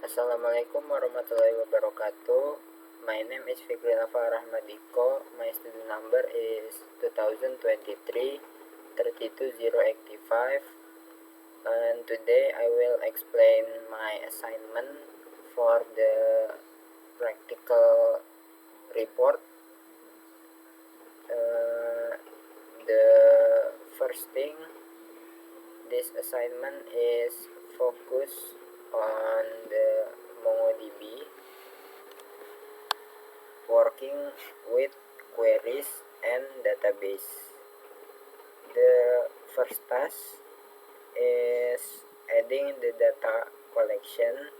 Assalamualaikum warahmatullahi wabarakatuh. My name is Fikri Nafa Rahmadiko. My student number is 2023 32085, and today I will explain my assignment for the practical report. The first thing, this assignment is focus on the MongoDB, working with queries and database. The first task is adding the data collection.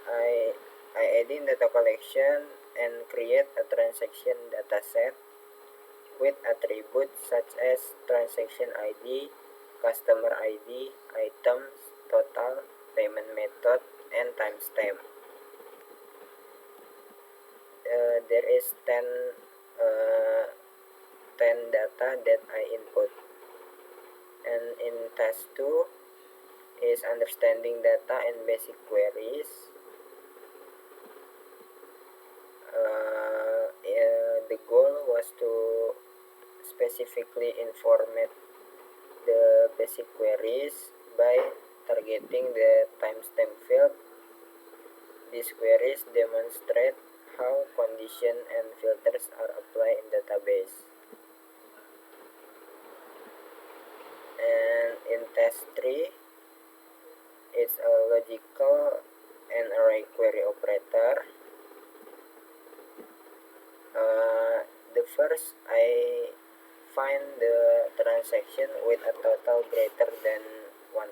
I adding data collection and create a transaction dataset with attributes such as transaction ID, customer ID, items, total, payment method, and timestamp. There is 10 data that I input. And in task 2 is understanding data and basic queries. The goal was to specifically informat the basic queries by targeting the timestamp field. These queries demonstrate how condition and filters are applied in database. And in task 3, it's a logical and array query operator. First, I find the transaction with a total greater than 1000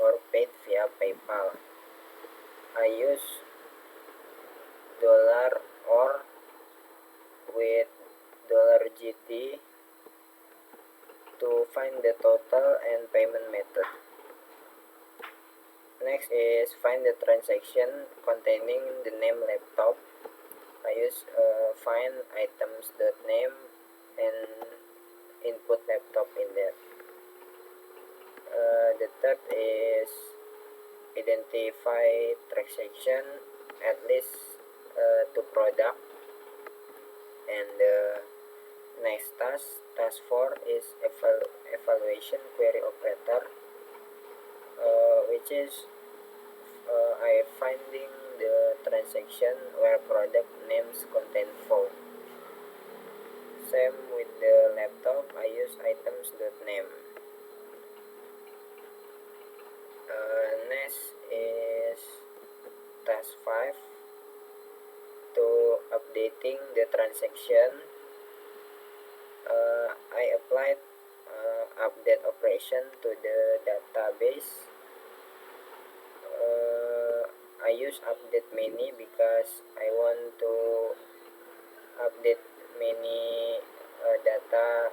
or paid via PayPal. I use dollar or with $GT to find the total and payment method. Next is find the transaction containing the name laptop. I use find items.name and input laptop in there. The third is identify transaction at least to product. And the next task 4 is evaluation query operator, which is I finding the transaction where product names contain phone. Same with the laptop, I use items.name. Next is task 5, to updating the transaction. I applied update operation to the database. I use update many because I want to update many data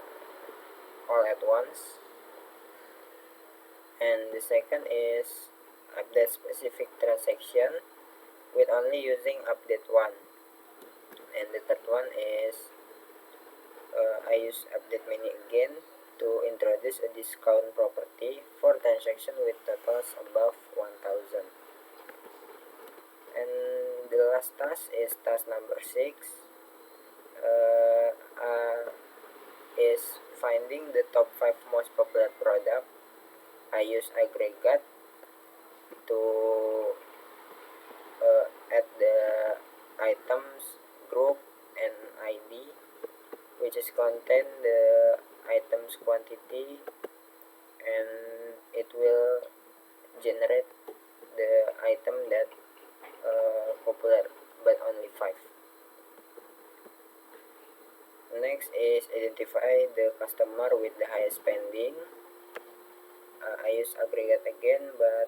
all at once. And the second is update specific transaction with only using update 1. And the third one is I use update many again to introduce a discount property for transaction with totals above 1000. And the last task is task number 6, is finding the top 5 most popular product. I use aggregate to add the items group and ID, which is contain the items quantity, and it will generate the item that popular, but only 5. Next is identify the customer with the highest spending. I use aggregate again, but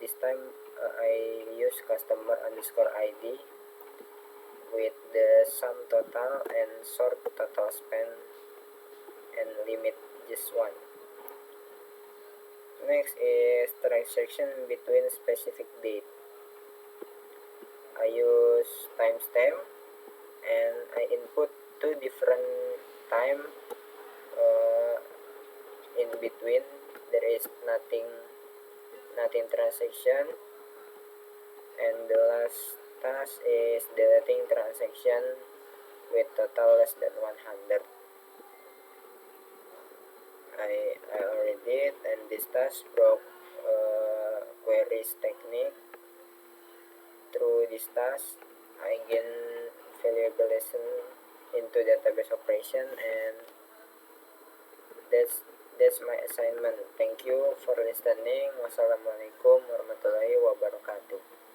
this time I use customer underscore ID with the sum total and sort total spend and limit just 1. Next is transaction between specific date. I use timestamp and I input 2 different time. In between there is nothing nothing transaction, and the last task is deleting transaction with total less than 100. I already did, and this task broke queries technique. Through this task, I gain valuable lesson into database operation, and that's my assignment. Thank you for listening. Wassalamualaikum warahmatullahi wabarakatuh.